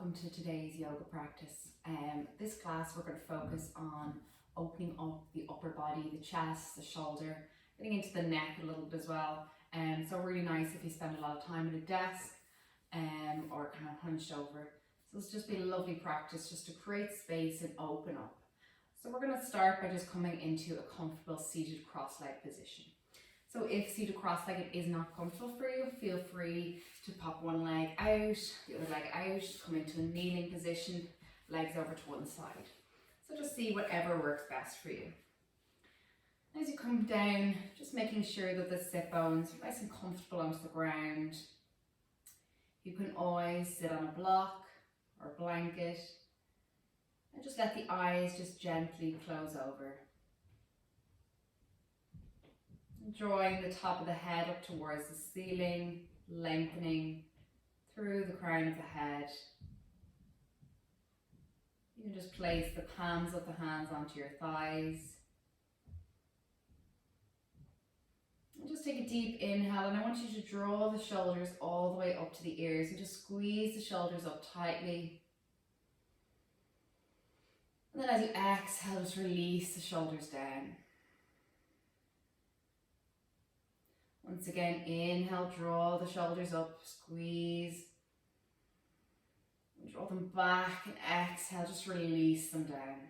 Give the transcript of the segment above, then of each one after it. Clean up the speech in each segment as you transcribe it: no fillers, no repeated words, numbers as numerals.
welcome to today's yoga practice. This class we're going to focus on opening up the upper body, the chest, the shoulder, getting into the neck a little bit as well. So really nice if you spend a lot of time at a desk or kind of hunched over. So it's just be a lovely practice just to create space and open up. So we're going to start by just coming into a comfortable seated cross-legged position. So if seated cross-legged is not comfortable for you, feel free to pop one leg out, the other leg out, come into a kneeling position, legs over to one side. So just see whatever works best for you. As you come down, just making sure that the sit bones are nice and comfortable onto the ground. You can always sit on a block or a blanket and just let the eyes just gently close over. Drawing the top of the head up towards the ceiling, lengthening through the crown of the head. You can just place the palms of the hands onto your thighs. And just take a deep inhale, and I want you to draw the shoulders all the way up to the ears and just squeeze the shoulders up tightly. And then as you exhale, just release the shoulders down. Once again, inhale, draw the shoulders up, squeeze. Draw them back, and exhale, just release them down.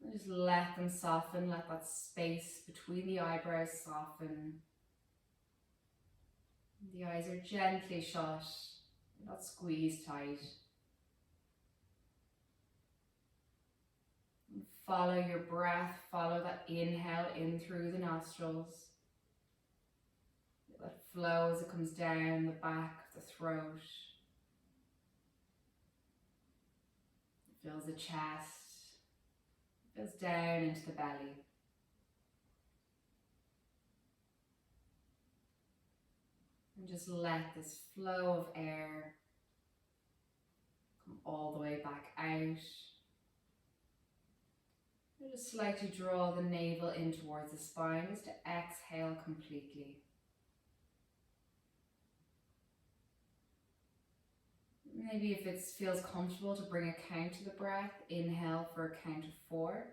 And just let them soften, let that space between the eyebrows soften. The eyes are gently shut, not squeezed tight. Follow your breath, follow that inhale in through the nostrils. Let it flow as it comes down the back of the throat. It fills the chest, it fills down into the belly. And just let this flow of air come all the way back out. And just slightly draw the navel in towards the spine, just to exhale completely. Maybe if it feels comfortable to bring a count to the breath, inhale for a count of 4.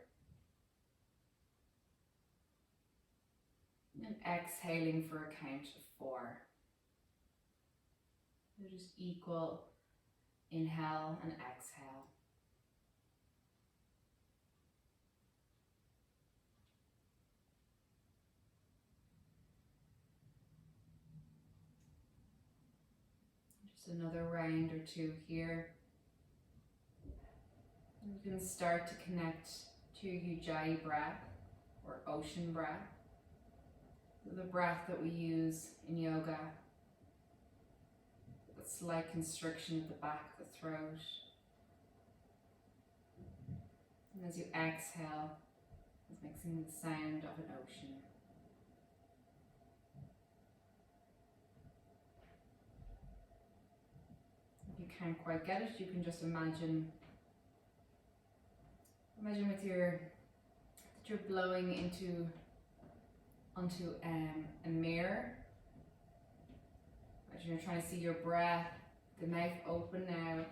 And exhaling for a count of 4. So just equal inhale and exhale. Another round or two here. You can start to connect to your Ujjayi breath or ocean breath, the breath that we use in yoga, with a slight constriction at the back of the throat. And as you exhale, it's making the sound of an ocean. If you can't quite get it, you can just imagine with that you're blowing onto a mirror. Imagine you're trying to see your breath, the mouth open now,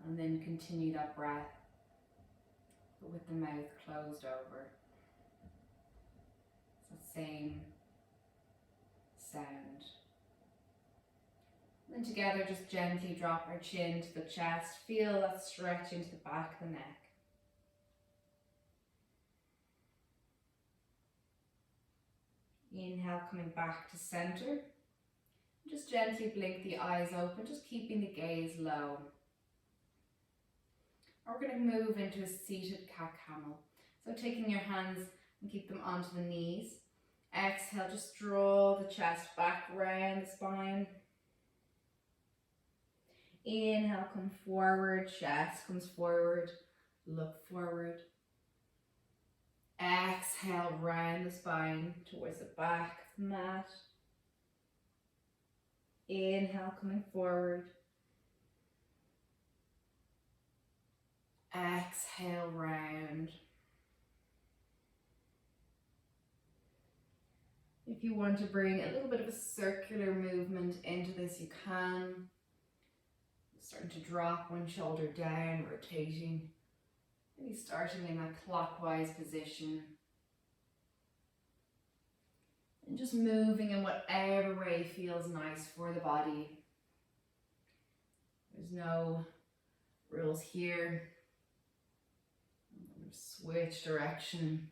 and then continue that breath, but with the mouth closed over. It's the same sound. And together, just gently drop our chin to the chest. Feel that stretch into the back of the neck. Inhale, coming back to center. Just gently blink the eyes open, just keeping the gaze low. We're going to move into a seated cat-camel. So taking your hands and keep them onto the knees. Exhale, just draw the chest back around the spine. Inhale, come forward, chest comes forward, look forward. Exhale, round the spine towards the back of the mat. Inhale, coming forward. Exhale, round. If you want to bring a little bit of a circular movement into this, you can. Starting to drop one shoulder down, rotating. Maybe starting in a clockwise position. And just moving in whatever way feels nice for the body. There's no rules here. Switch direction.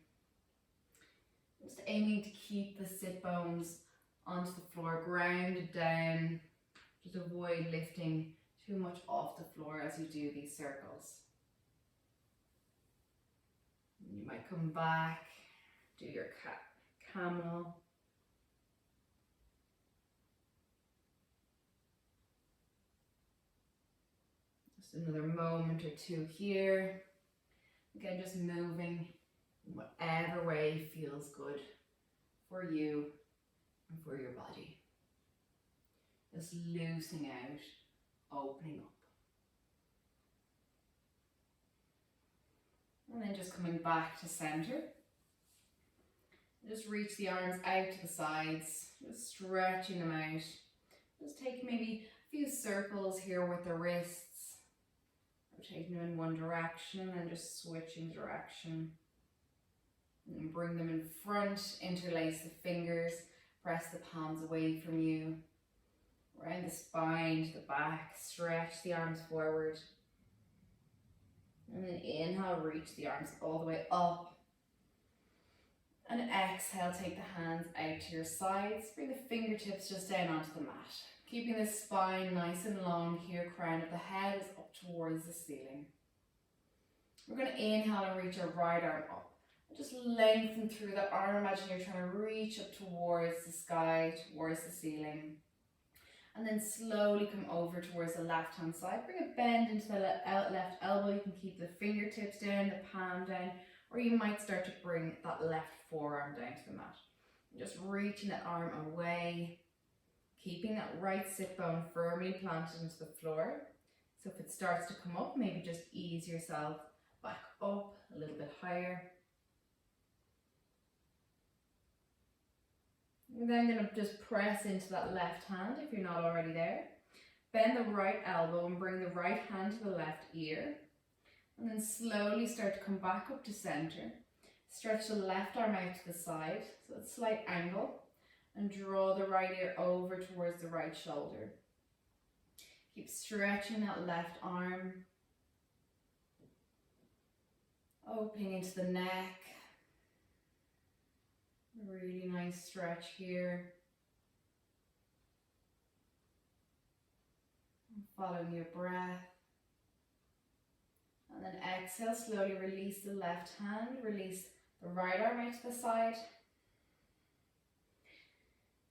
Just aiming to keep the sit bones onto the floor, grounded down. Just avoid lifting too much off the floor as you do these circles. And you might come back, do your camel. Just another moment or two here. Again, just moving in whatever way feels good for you and for your body. Just loosening out, opening up. And then just coming back to center. Just reach the arms out to the sides, just stretching them out. Just take maybe a few circles here with the wrists. Rotating them in one direction and just switching direction. And bring them in front, interlace the fingers, press the palms away from you. Round the spine to the back, stretch the arms forward. And then inhale, reach the arms all the way up. And exhale, take the hands out to your sides. Bring the fingertips just down onto the mat. Keeping the spine nice and long here, crown of the head is up towards the ceiling. We're going to inhale and reach our right arm up. Just lengthen through that arm. Imagine you're trying to reach up towards the sky, towards the ceiling. And then slowly come over towards the left hand side. Bring a bend into the left elbow. You can keep the fingertips down, the palm down, or you might start to bring that left forearm down to the mat. Just reaching the arm away. Keeping that right sit bone firmly planted into the floor. So if it starts to come up, maybe just ease yourself back up a little bit higher. You're then going to just press into that left hand if you're not already there. Bend the right elbow and bring the right hand to the left ear. And then slowly start to come back up to center. Stretch the left arm out to the side, so it's a slight angle. And draw the right ear over towards the right shoulder. Keep stretching that left arm. Opening into the neck. Really nice stretch here. Following your breath. And then exhale, slowly release the left hand. Release the right arm out to the side.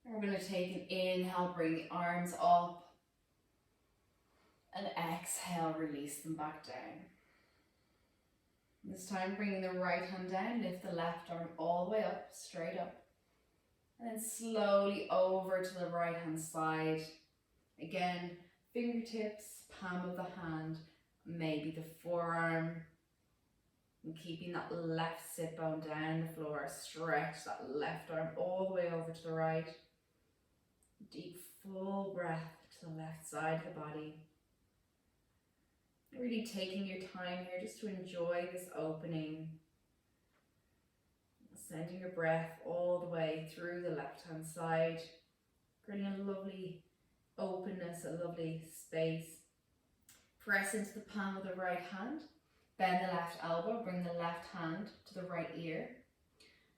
And we're going to take an inhale, bring the arms up. And exhale, release them back down. This time, bringing the right hand down, lift the left arm all the way up, straight up. And then slowly over to the right hand side. Again, fingertips, palm of the hand, maybe the forearm. And keeping that left sit bone down the floor, stretch that left arm all the way over to the right. Deep, full breath to the left side of the body. Really taking your time here just to enjoy this opening. Sending your breath all the way through the left hand side. Creating a lovely openness, a lovely space. Press into the palm of the right hand. Bend the left elbow, bring the left hand to the right ear.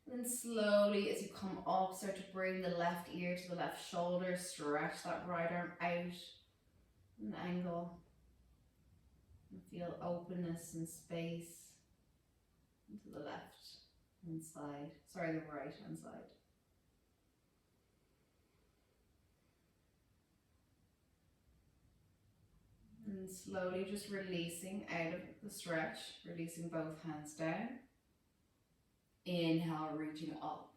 And then slowly as you come up, start to bring the left ear to the left shoulder. Stretch that right arm out. An angle. And feel openness and space into the left hand side. Sorry, the right hand side. And slowly just releasing out of the stretch, releasing both hands down. Inhale, reaching up.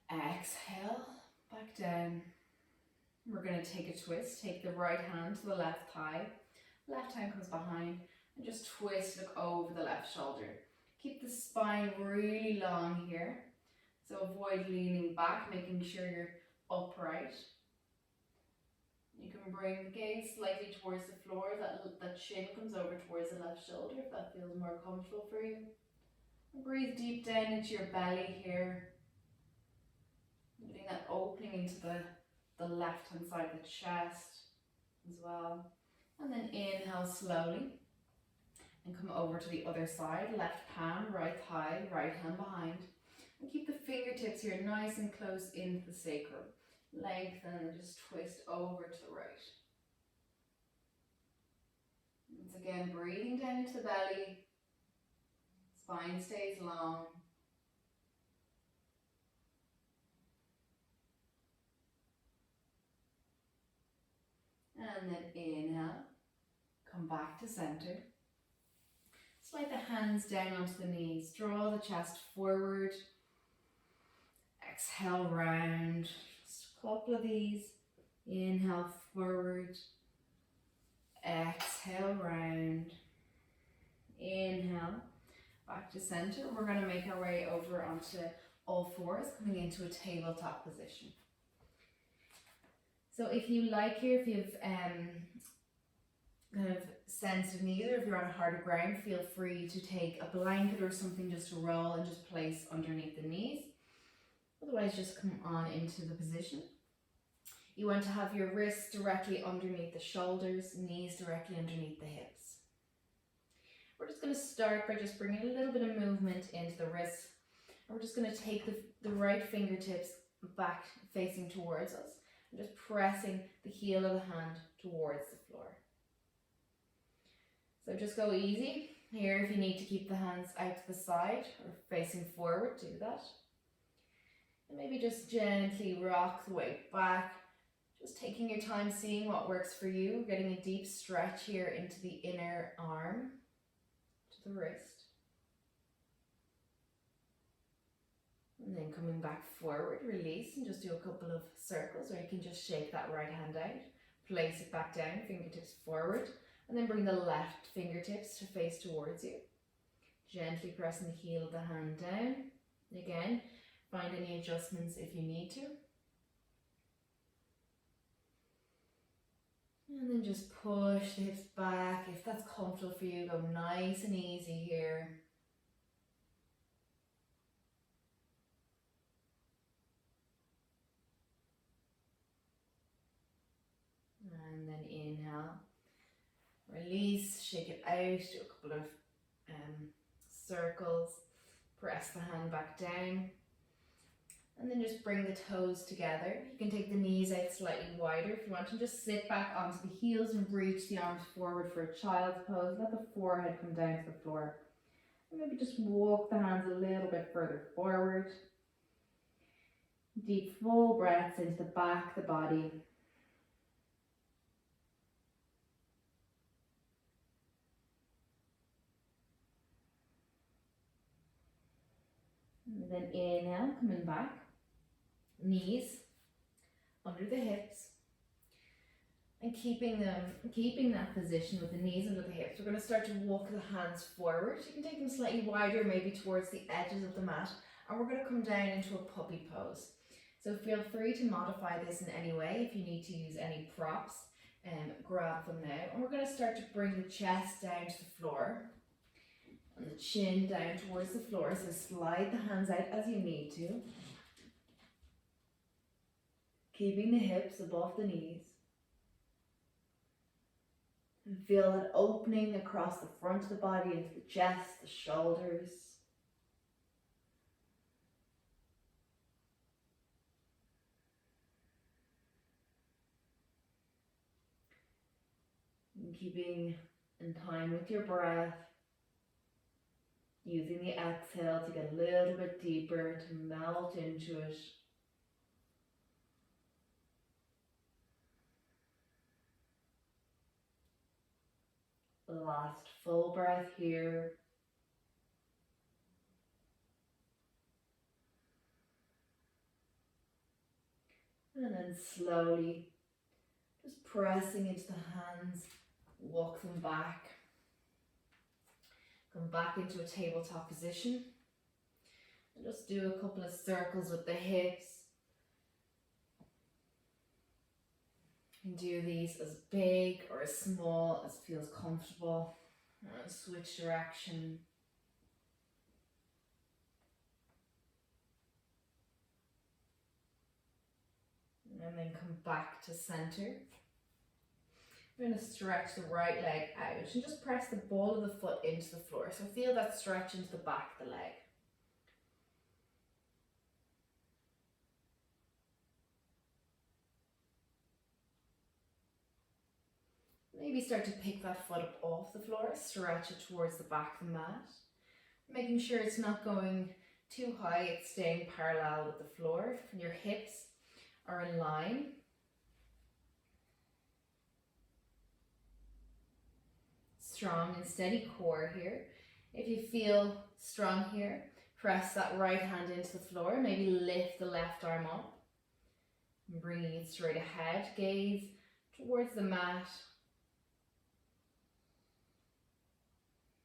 Exhale, back down. We're going to take a twist. Take the right hand to the left thigh. Left hand comes behind. And just twist, look over the left shoulder. Keep the spine really long here. So avoid leaning back, making sure you're upright. You can bring the gaze slightly towards the floor, that chin comes over towards the left shoulder if that feels more comfortable for you. And breathe deep down into your belly here. Getting that opening into the left hand side of the chest as well. And then inhale slowly and come over to the other side. Left palm, right thigh, right hand behind. And keep the fingertips here nice and close into the sacrum. Lengthen and just twist over to the right. Once again, breathing down into the belly. Spine stays long. And then inhale. Come back to center. Slide the hands down onto the knees. Draw the chest forward. Exhale, round. Just a couple of these. Inhale, forward. Exhale, round. Inhale, back to center. We're going to make our way over onto all fours, coming into a tabletop position. So if you like here, if you've kind of sensitive knee, or if you're on a harder ground, feel free to take a blanket or something just to roll and just place underneath the knees. Otherwise, just come on into the position. You want to have your wrists directly underneath the shoulders, knees directly underneath the hips. We're just going to start by just bringing a little bit of movement into the wrists. And we're just going to take the right fingertips back facing towards us. And just pressing the heel of the hand towards the floor. So just go easy. Here, if you need to keep the hands out to the side or facing forward, do that. And maybe just gently rock the weight back. Just taking your time, seeing what works for you. Getting a deep stretch here into the inner arm, to the wrist. And then coming back forward, release and just do a couple of circles, or you can just shake that right hand out. Place it back down, fingertips forward. And then bring the left fingertips to face towards you. Gently pressing the heel of the hand down. Again, find any adjustments if you need to. And then just push the hips back. If that's comfortable for you, go nice and easy here. And then inhale. Release, shake it out, do a couple of circles. Press the hand back down. And then just bring the toes together. You can take the knees out slightly wider if you want, and just sit back onto the heels and reach the arms forward for a child's pose. Let the forehead come down to the floor. And maybe just walk the hands a little bit further forward. Deep full breaths into the back of the body. And then inhale, coming back. Knees under the hips. And keeping that position with the knees under the hips. We're going to start to walk the hands forward. You can take them slightly wider, maybe towards the edges of the mat. And we're going to come down into a puppy pose. So feel free to modify this in any way. If you need to use any props, grab them now. And we're going to start to bring the chest down to the floor. And the chin down towards the floor. So slide the hands out as you need to. Keeping the hips above the knees. And feel that opening across the front of the body into the chest, the shoulders. And keeping in time with your breath. Using the exhale to get a little bit deeper, to melt into it. Last full breath here. And then slowly, just pressing into the hands, walk them back. Come back into a tabletop position. And Just do a couple of circles with the hips. You can do these as big or as small as feels comfortable. And switch direction. And then come back to center. We're going to stretch the right leg out and just press the ball of the foot into the floor. So feel that stretch into the back of the leg. Maybe start to pick that foot up off the floor, stretch it towards the back of the mat. Making sure it's not going too high, it's staying parallel with the floor. And your hips are in line. Strong and steady core here. If you feel strong here, press that right hand into the floor. Maybe lift the left arm up. And bringing it straight ahead. Gaze towards the mat.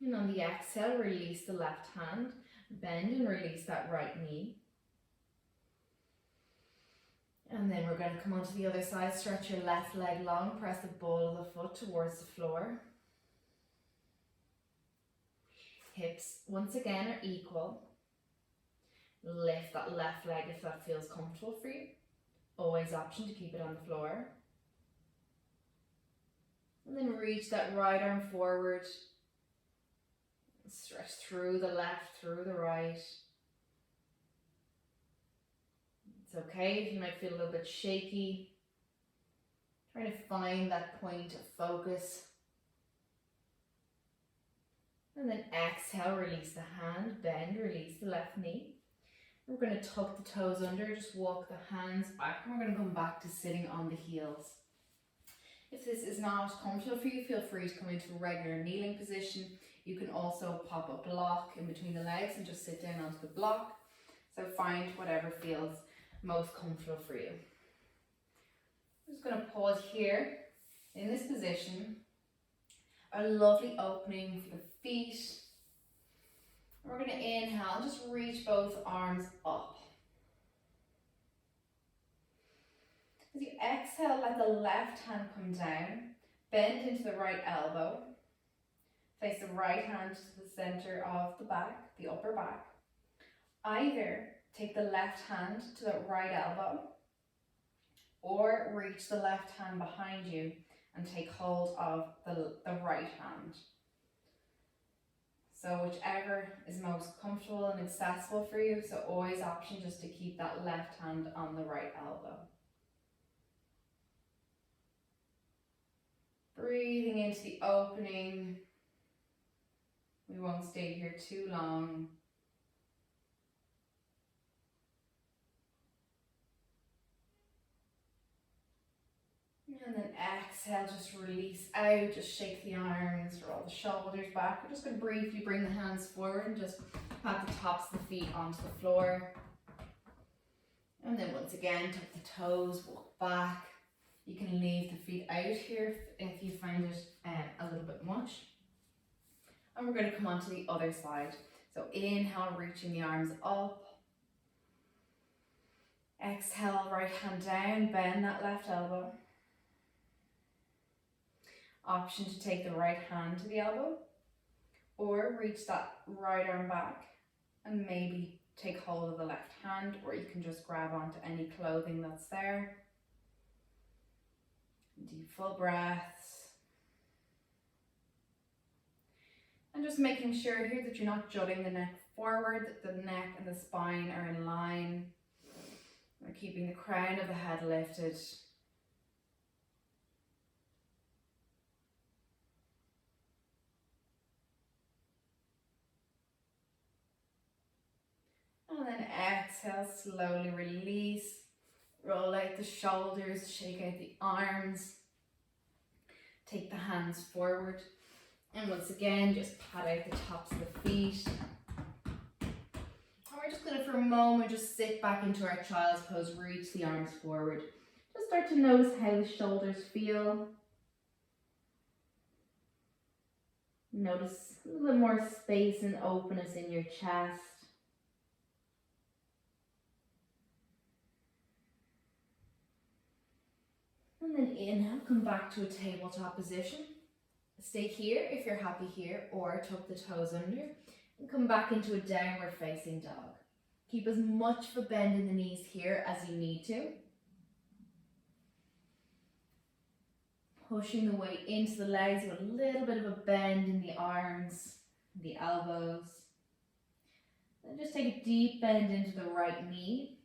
And on the exhale, release the left hand. Bend and release that right knee. And then we're going to come onto the other side. Stretch your left leg long. Press the ball of the foot towards the floor. Hips, once again, are equal. Lift that left leg if that feels comfortable for you. Always option to keep it on the floor. And then reach that right arm forward. Stretch through the left, through the right. It's okay if you might feel a little bit shaky. Trying to find that point of focus. And then exhale, release the hand, bend, release the left knee. We're going to tuck the toes under, just walk the hands back, and we're going to come back to sitting on the heels. If this is not comfortable for you, feel free to come into a regular kneeling position. You can also pop a block in between the legs and just sit down onto the block. So find whatever feels most comfortable for you. I'm just going to pause here in this position. A lovely opening for the feet. We're going to inhale and just reach both arms up. As you exhale, let the left hand come down. Bend into the right elbow. Place the right hand to the center of the back, the upper back. Either take the left hand to the right elbow or reach the left hand behind you and take hold of the right hand. So whichever is most comfortable and accessible for you, so always option just to keep that left hand on the right elbow. Breathing into the opening. We won't stay here too long. And then exhale, just release out, just shake the arms, roll the shoulders back. We're just going to briefly bring the hands forward and just pat the tops of the feet onto the floor. And then once again, tuck the toes, walk back. You can leave the feet out here if you find it a little bit much. And we're going to come onto the other side. So inhale, reaching the arms up. Exhale, right hand down, bend that left elbow. Option to take the right hand to the elbow or reach that right arm back and maybe take hold of the left hand, or you can just grab onto any clothing that's there. Deep full breaths. And just making sure here that you're not jutting the neck forward, that the neck and the spine are in line. We're keeping the crown of the head lifted. And then exhale, slowly release. Roll out the shoulders, shake out the arms. Take the hands forward. And once again, just pat out the tops of the feet. And we're just going to, for a moment, just sit back into our child's pose, reach the arms forward. Just start to notice how the shoulders feel. Notice a little more space and openness in your chest. And then inhale, come back to a tabletop position. Stay here if you're happy here, or tuck the toes under and come back into a downward facing dog. Keep as much of a bend in the knees here as you need to. Pushing the weight into the legs with a little bit of a bend in the arms, the elbows. Then just take a deep bend into the right knee.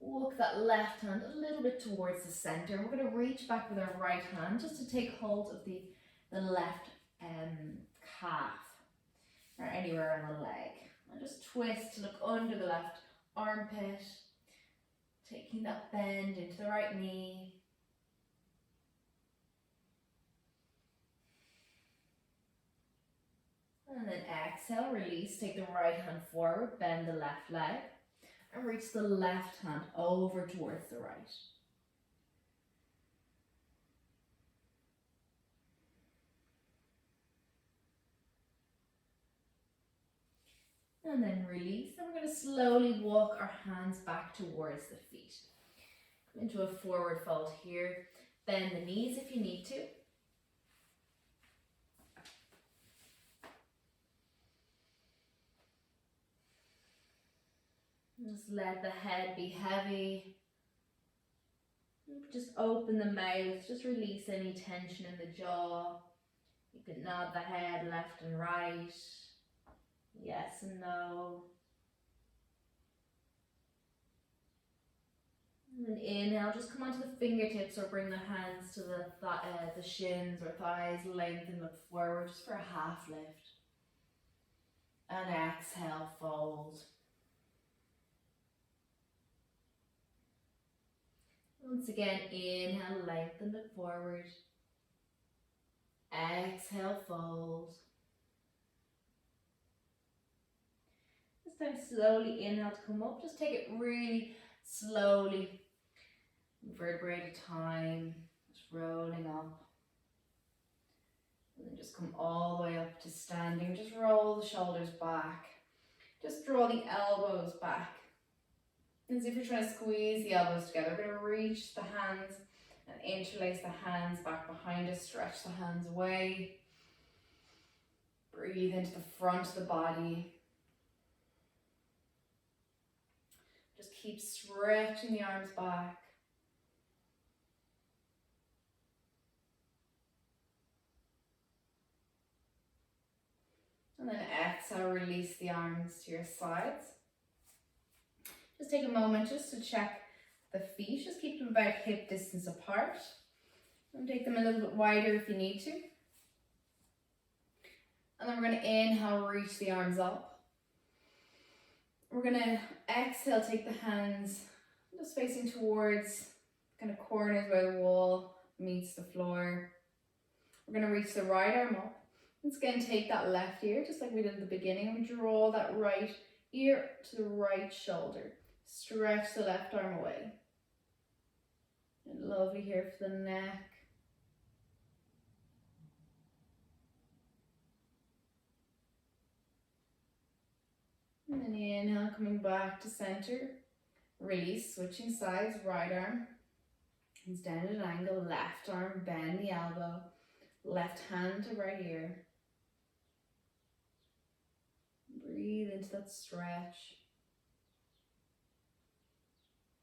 Walk that left hand a little bit towards the center. We're going to reach back with our right hand just to take hold of the left calf or anywhere on the leg. And just twist to look under the left armpit, taking that bend into the right knee. And then exhale, release, take the right hand forward, bend the left leg. And reach the left hand over towards the right. And then release. And we're going to slowly walk our hands back towards the feet. Come into a forward fold here. Bend the knees if you need to. Just let the head be heavy. Just open the mouth. Just release any tension in the jaw. You can nod the head left and right. Yes and no. And then inhale. Just come onto the fingertips or bring the hands to the shins or thighs. Lengthen, look forward just for a half lift. And exhale, fold. Once again, inhale, lengthen, look forward. Exhale, fold. This time slowly inhale to come up. Just take it really slowly. Vertebrae at a time. Just rolling up. And then just come all the way up to standing. Just roll the shoulders back. Just draw the elbows back. As if you're trying to squeeze the elbows together. We're going to reach the hands and interlace the hands back behind us. Stretch the hands away. Breathe into the front of the body. Just keep stretching the arms back. And then exhale, release the arms to your sides. Just take a moment just to check the feet. Just keep them about hip distance apart. And take them a little bit wider if you need to. And then we're going to inhale, reach the arms up. We're going to exhale, take the hands just facing towards kind of corners where the wall meets the floor. We're going to reach the right arm up. Once again, take that left ear, just like we did at the beginning, and draw that right ear to the right shoulder. Stretch the left arm away. And lovely here for the neck. And then inhale, coming back to center. Release, switching sides, right arm. Comes down at an angle, left arm, bend the elbow. Left hand to right ear. Breathe into that stretch.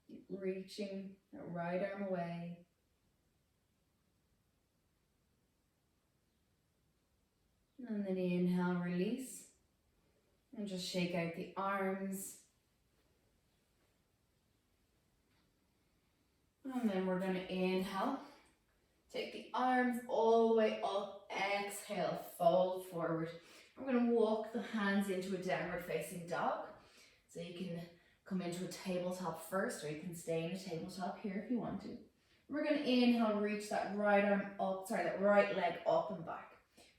Keep reaching that right arm away. And then inhale, release. And just shake out the arms. And then we're going to inhale. Take the arms all the way up. Exhale, fold forward. We're going to walk the hands into a downward facing dog. So you can come into a tabletop first, or you can stay in a tabletop here if you want to. We're going to inhale, reach that right arm up, that right leg up and back.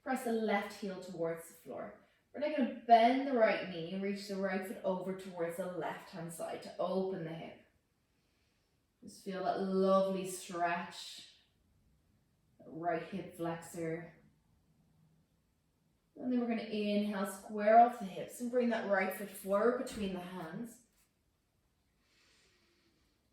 Press the left heel towards the floor. We're now going to bend the right knee and reach the right foot over towards the left hand side to open the hip. Just feel that lovely stretch. That right hip flexor. And then we're going to inhale, square off the hips and bring that right foot forward between the hands.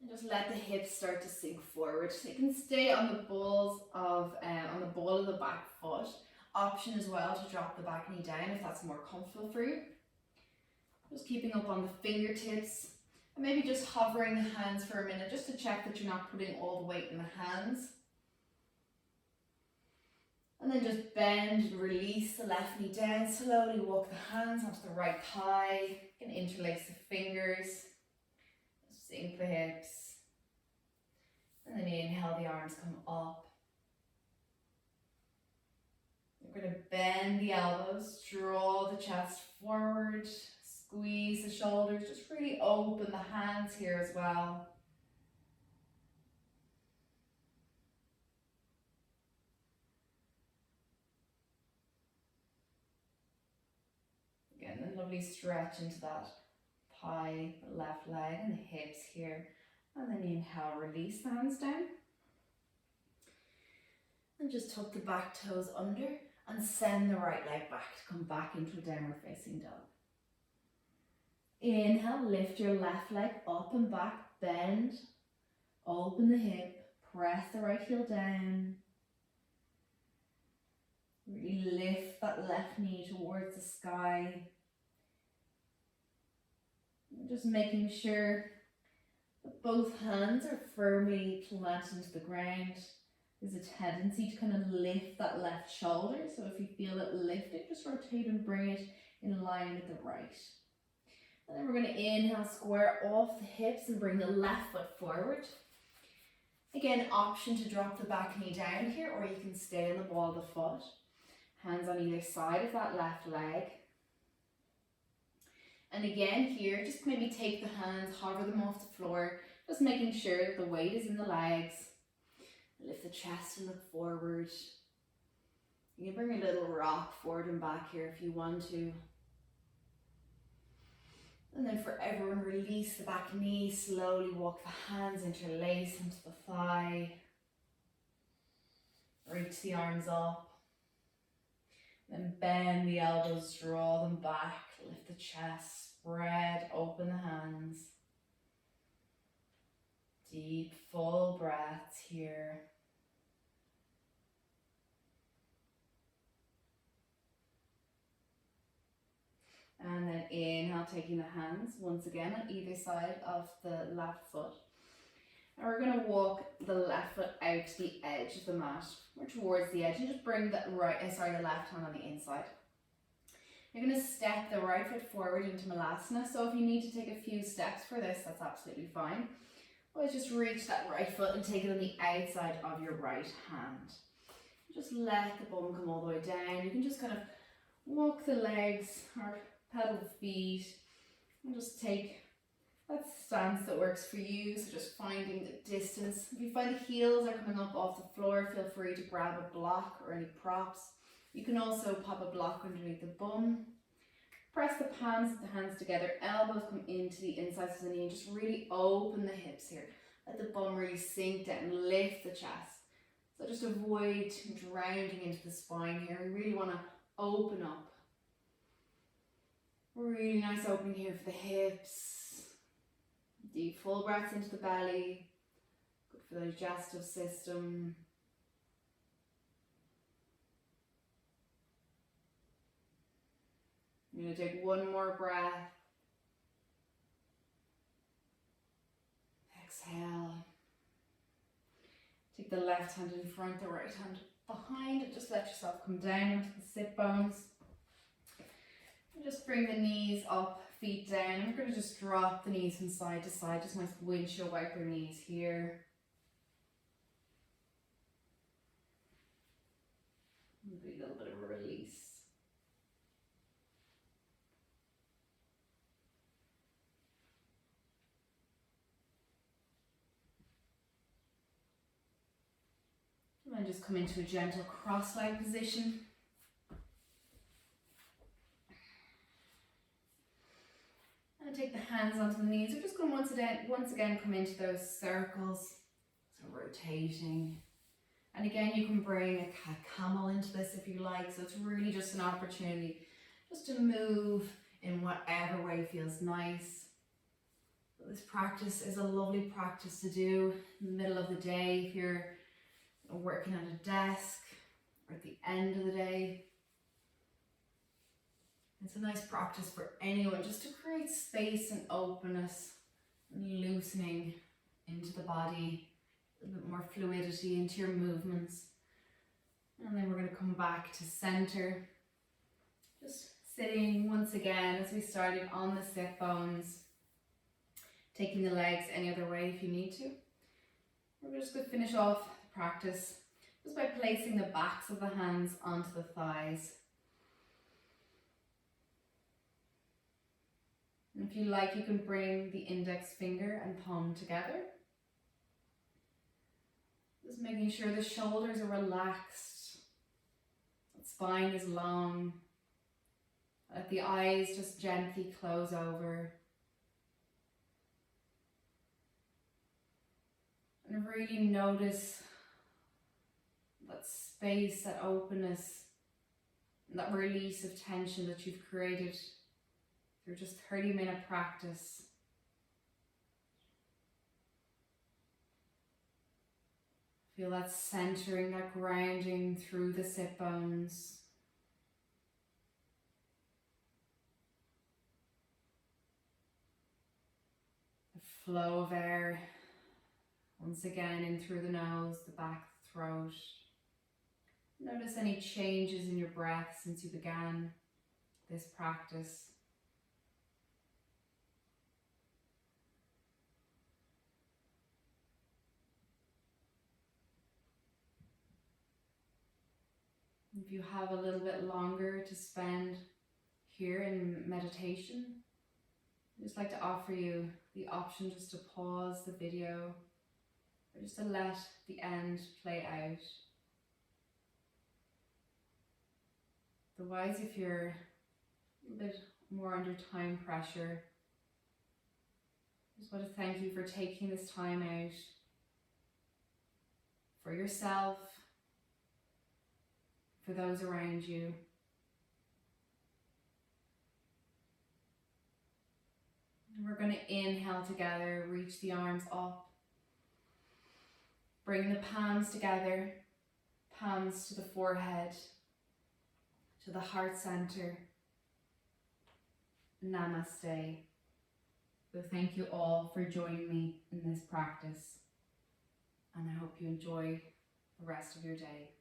And just let the hips start to sink forward. So you can stay on the balls of, on the ball of the back foot. Option as well to drop the back knee down if that's more comfortable for you. Just keeping up on the fingertips and maybe just hovering the hands for a minute just to check that you're not putting all the weight in the hands. And then just bend and release the left knee down. Slowly walk the hands onto the right thigh. You can interlace the fingers. Sink the hips. And then inhale, the arms come up. We're going to bend the elbows, draw the chest forward, squeeze the shoulders, just really open the hands here as well. Again, a lovely stretch into that thigh, the left leg and the hips here. And then inhale, release the hands down. And just tuck the back toes under and send the right leg back to come back into a downward facing dog. Inhale, lift your left leg up and back, bend, open the hip, press the right heel down. Really lift that left knee towards the sky. Just making sure that both hands are firmly planted into the ground. There's a tendency to kind of lift that left shoulder. So if you feel it lifted, just rotate and bring it in line with the right. And then we're going to inhale, square off the hips and bring the left foot forward. Again, option to drop the back knee down here, or you can stay on the ball of the foot. Hands on either side of that left leg. And again here, just maybe take the hands, hover them off the floor, just making sure that the weight is in the legs. Lift the chest and look forward. You can bring a little rock forward and back here if you want to. And then for everyone, release the back knee, slowly walk the hands, interlace into the thigh. Reach the arms up. Then bend the elbows, draw them back, lift the chest, spread, open the hands. Deep, full breaths here. And then inhale, taking the hands once again on either side of the left foot. And we're going to walk the left foot out to the edge of the mat, or towards the edge, and just bring the the left hand on the inside. You're going to step the right foot forward into Malasana. So if you need to take a few steps for this, that's absolutely fine. Or just reach that right foot and take it on the outside of your right hand. Just let the bum come all the way down. You can just kind of walk the legs or pedal the feet and just take that stance that works for you. So just finding the distance. If you find the heels are coming up off the floor, feel free to grab a block or any props. You can also pop a block underneath the bum. Press the palms of the hands together, elbows come into the insides of the knee, and just really open the hips here. Let the bum really sink down, lift the chest. So just avoid drowning into the spine here. We really want to open up. Really nice opening here for the hips. Deep full breaths into the belly. Good for the digestive system. I'm going to take one more breath. Exhale. Take the left hand in front, the right hand behind, and just let yourself come down into the sit bones. And just bring the knees up, feet down. And we're going to just drop the knees from side to side. Just nice windshield wiper knees here. Maybe a little bit of a release. And just come into a gentle cross-leg position. And take the hands onto the knees. We're just going to once again come into those circles. So rotating. And again, you can bring a cat camel into this if you like. So it's really just an opportunity just to move in whatever way feels nice. This practice is a lovely practice to do in the middle of the day if you're working at a desk or at the end of the day. It's a nice practice for anyone, just to create space and openness and loosening into the body, a bit more fluidity into your movements. And then we're going to come back to center, just sitting once again as we started on the sit bones, taking the legs any other way if you need to. We're just going to finish off the practice just by placing the backs of the hands onto the thighs. And if you like, you can bring the index finger and thumb together. Just making sure the shoulders are relaxed, the spine is long, let the eyes just gently close over. And really notice that space, that openness, and that release of tension that you've created through just 30-minute practice. Feel that centering, that grounding through the sit bones. The flow of air, once again, in through the nose, the back, the throat. Notice any changes in your breath since you began this practice. If you have a little bit longer to spend here in meditation, I'd just like to offer you the option just to pause the video or just to let the end play out. Otherwise, if you're a little bit more under time pressure, I just want to thank you for taking this time out for yourself, for those around you. And we're going to inhale together, reach the arms up, bring the palms together, palms to the forehead, to the heart center. Namaste. So thank you all for joining me in this practice, and I hope you enjoy the rest of your day.